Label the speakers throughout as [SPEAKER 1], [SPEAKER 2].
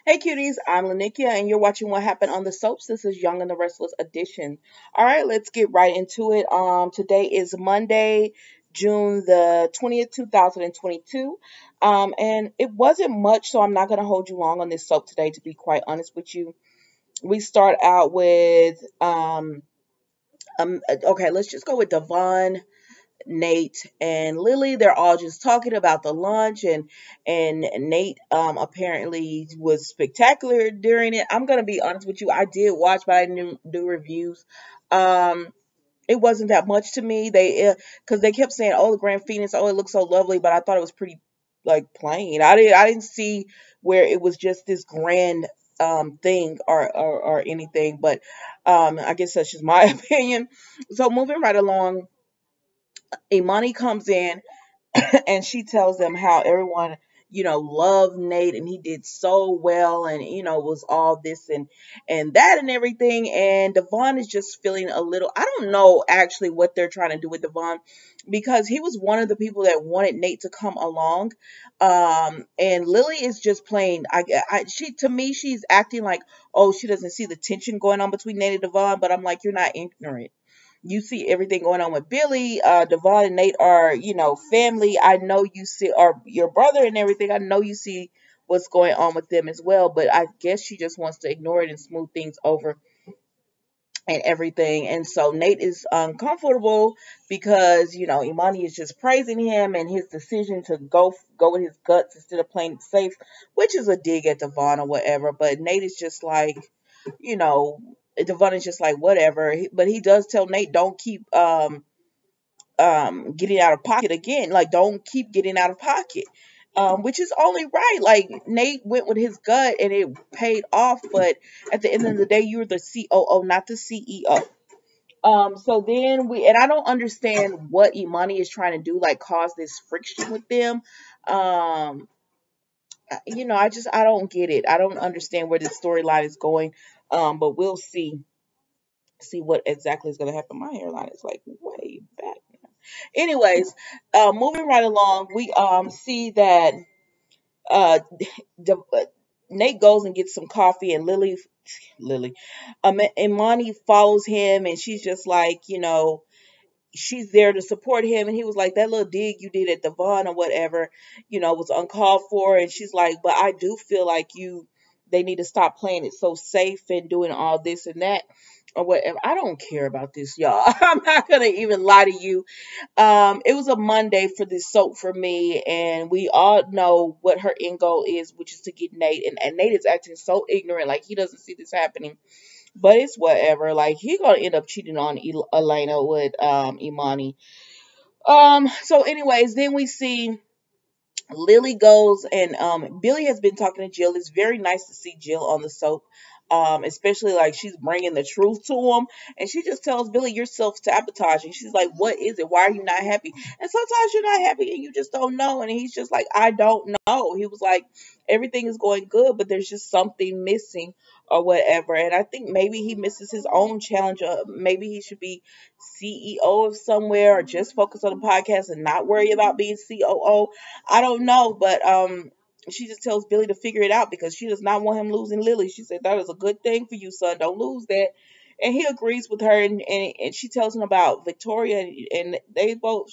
[SPEAKER 1] Hey cuties, I'm Lanikia and you're watching What Happened on the Soaps. This is Young and the Restless edition. All right, let's get right into it. Today is Monday, June the 20th, 2022. And it wasn't much, so I'm not going to hold you long on this soap today, to be quite honest with you. We start out with, okay, let's just go with Devon, Nate and Lily. They're all just talking about the lunch, and Nate apparently was spectacular during it. I'm gonna be honest with you, I did watch, but I didn't do reviews. Um, it wasn't that much to me. They because they kept saying, "Oh, the Grand Phoenix, oh, it looks so lovely," but I thought it was pretty like plain. I didn't see where it was just this grand thing or anything. But I guess that's just my opinion. So moving right along, Imani comes in and she tells them how everyone, loved Nate and he did so well and was all this and that and everything. And Devon is just feeling a little, I don't know actually what they're trying to do with Devon, because he was one of the people that wanted Nate to come along. And Lily is just playing, she, to me, she's acting like, oh, she doesn't see the tension going on between Nate and Devon. But I'm like, you're not ignorant. You see everything going on with Billy. Devon and Nate are, family. I know you see, or your brother and everything. I know you see what's going on with them as well. But I guess she just wants to ignore it and smooth things over and everything. And so Nate is uncomfortable because, Imani is just praising him and his decision to go with his guts instead of playing it safe, which is a dig at Devon or whatever. But Nate is just like, you know, Devon is just like whatever. But he does tell Nate, don't keep getting out of pocket again. Like, don't keep getting out of pocket. Which is only right. Like, Nate went with his gut and it paid off, but at the end of the day, you're the COO, not the CEO. So then and I don't understand what Imani is trying to do, like cause this friction with them. Um, I don't get it. I don't understand where this storyline is going. But we'll see what exactly is going to happen. My hairline is like way back. Anyways, moving right along, we see that uh, Nate goes and gets some coffee, and Lily, Imani follows him, and she's just like, she's there to support him. And he was like, that little dig you did at Devon or whatever, was uncalled for. And she's like, but I do feel like they need to stop playing it so safe and doing all this and that or whatever. I don't care about this, y'all. I'm not gonna even lie to you. It was a Monday for this soap for me, and we all know what her end goal is, which is to get Nate. And Nate is acting so ignorant, like he doesn't see this happening. But it's whatever. Like, he gonna end up cheating on Elena with Imani. So anyways, then we see Lily goes and Billy has been talking to Jill. It's very nice to see Jill on the soap. Especially like she's bringing the truth to him, and she just tells Billy, "You're self-sabotaging." She's like, "What is it? Why are you not happy?" And sometimes you're not happy and you just don't know. And he's just like, "I don't know." He was like, "Everything is going good, but there's just something missing or whatever." And I think maybe he misses his own challenge. Maybe he should be CEO of somewhere or just focus on the podcast and not worry about being COO. I don't know, but she just tells Billy to figure it out because she does not want him losing Lily. She said, that is a good thing for you, son. Don't lose that. And he agrees with her, and she tells him about Victoria, and they both,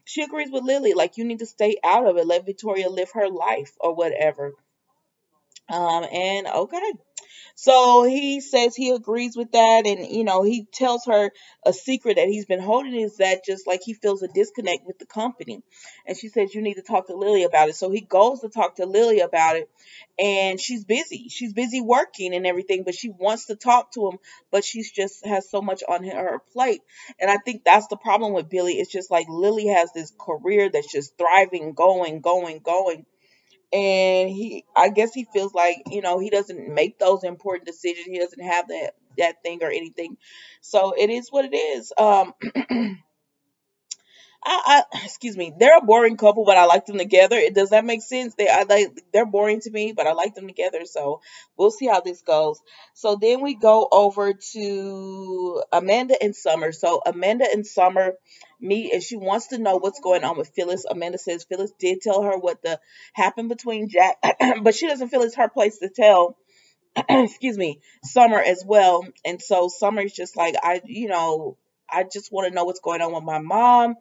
[SPEAKER 1] she agrees with Lily, like, you need to stay out of it. Let Victoria live her life or whatever. And okay. So he says he agrees with that, and he tells her a secret that he's been holding is that just like he feels a disconnect with the company. And she says, you need to talk to Lily about it. So he goes to talk to Lily about it, and she's busy. She's busy working and everything, but she wants to talk to him, but she's just has so much on her plate. And I think that's the problem with Billy. It's just like Lily has this career that's just thriving, going, and I guess he feels like he doesn't make those important decisions. He doesn't have that thing or anything. So it is what it is. excuse me, they're a boring couple, but I like them together. Does that make sense? They're boring to me, but I like them together. So we'll see how this goes. So then we go over to Amanda and Summer. So Amanda and Summer meet, and she wants to know what's going on with Phyllis. Amanda says Phyllis did tell her what the happened between Jack, but she doesn't feel it's her place to tell. Excuse me, Summer as well. And so Summer is just like, I just want to know what's going on with my mom.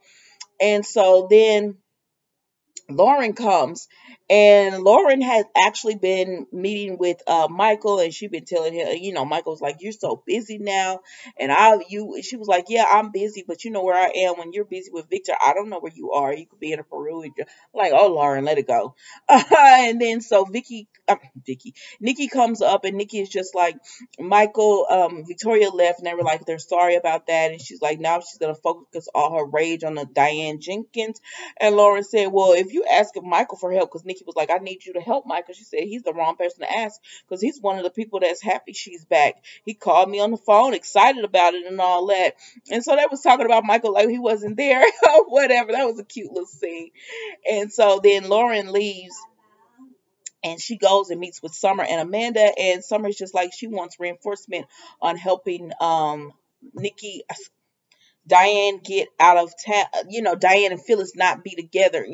[SPEAKER 1] And so then Lauren comes, and Lauren has actually been meeting with Michael, and she been telling him, Michael's like, you're so busy now, and she was like, yeah, I'm busy, but you know where I am when you're busy with Victor. I don't know where you are. You could be in a Peru. And like, oh, Lauren, let it go. And then so Nikki comes up, and Nikki is just like, Michael, Victoria left, and they were like, they're sorry about that, and she's like, now she's gonna focus all her rage on the Diane Jenkins. And Lauren said, well, if you ask Michael for help, because Nikki was like, I need you to help Michael. She said, he's the wrong person to ask because he's one of the people that's happy she's back. He called me on the phone, excited about it and all that. And so they was talking about Michael like he wasn't there or whatever. That was a cute little scene. And so then Lauren leaves, and she goes and meets with Summer and Amanda. And Summer's just like, she wants reinforcement on helping Nikki Diane get out of town, Diane and Phyllis not be together,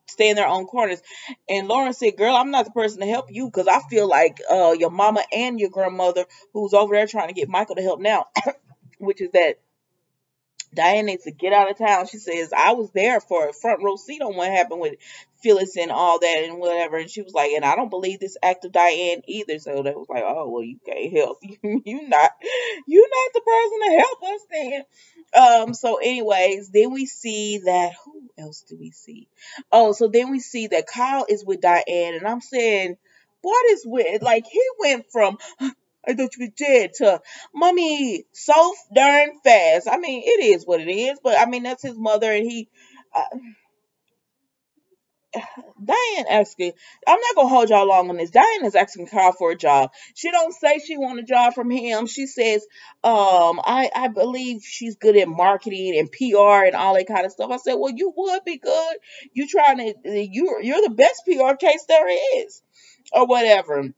[SPEAKER 1] stay in their own corners. And Lauren said, girl, I'm not the person to help you because I feel like your mama and your grandmother, who's over there trying to get Michael to help now, which is that Diane needs to get out of town. She says, I was there for a front row seat on what happened with Phyllis and all that and whatever. And she was like, and I don't believe this act of Diane either. So they was like, oh, well, you can't help. You're not the person to help us then. So anyways, then we see that, who else do we see? Oh, so then we see that Kyle is with Diane, and I'm saying, what is with, like, he went from, I thought you were dead to mommy so darn fast. I mean, it is what it is, but I mean, that's his mother, and Diane asking, I'm not gonna hold y'all long on this. Diane is asking Carl for a job. She don't say she want a job from him. She says, I believe she's good at marketing and PR and all that kind of stuff. I said, well, you would be good. You're the best PR case there is, or whatever.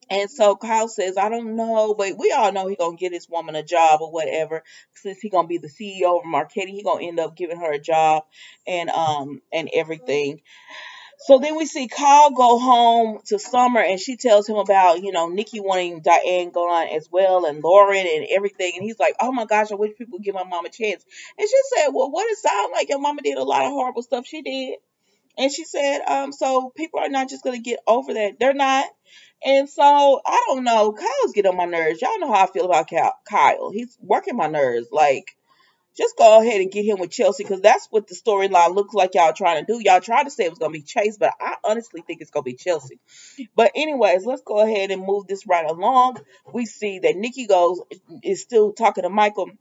[SPEAKER 1] And so Kyle says, I don't know, but we all know he gonna get his woman a job or whatever. Since he gonna be the CEO of marketing, he gonna end up giving her a job and everything. So then we see Kyle go home to Summer, and she tells him about, Nikki wanting Diane gone as well, and Lauren and everything. And he's like, oh my gosh, I wish people would give my mom a chance. And she said, well, what it sound like your mama did a lot of horrible stuff. She did. And she said, so people are not just going to get over that. They're not. And so, I don't know. Kyle's getting on my nerves. Y'all know how I feel about Kyle. He's working my nerves. Like, just go ahead and get him with Chelsea because that's what the storyline looks like y'all trying to do. Y'all tried to say it was going to be Chase, but I honestly think it's going to be Chelsea. But anyways, let's go ahead and move this right along. We see that Nikki is still talking to Michael.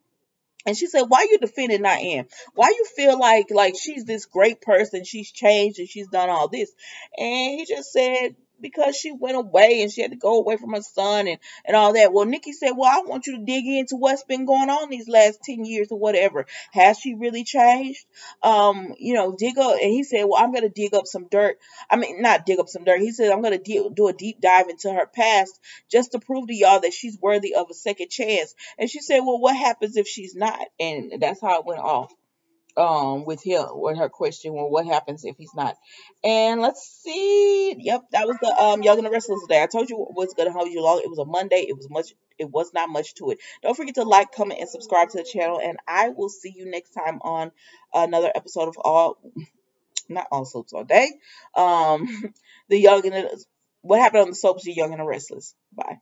[SPEAKER 1] And she said, why you defending Diane? Why you feel like she's this great person, she's changed and she's done all this? And he just said, because she went away and she had to go away from her son and all that. Well, Nikki said, well, I want you to dig into what's been going on these last 10 years or whatever. Has she really changed? Dig up. And he said, well, I'm going to dig up some dirt. I mean, not dig up some dirt. He said, I'm going to do a deep dive into her past just to prove to y'all that she's worthy of a second chance. And she said, well, what happens if she's not? And that's how it went off with her question, well, what happens if he's not? And let's see. Yep, that was the Young and the Restless today. I told you it was gonna hold you long. It was a Monday. It was not much to it. Don't forget to like, comment, and subscribe to the channel, and I will see you next time on another episode of not all soaps all day. The Young and the What happened on the soaps, The Young and the Restless. Bye.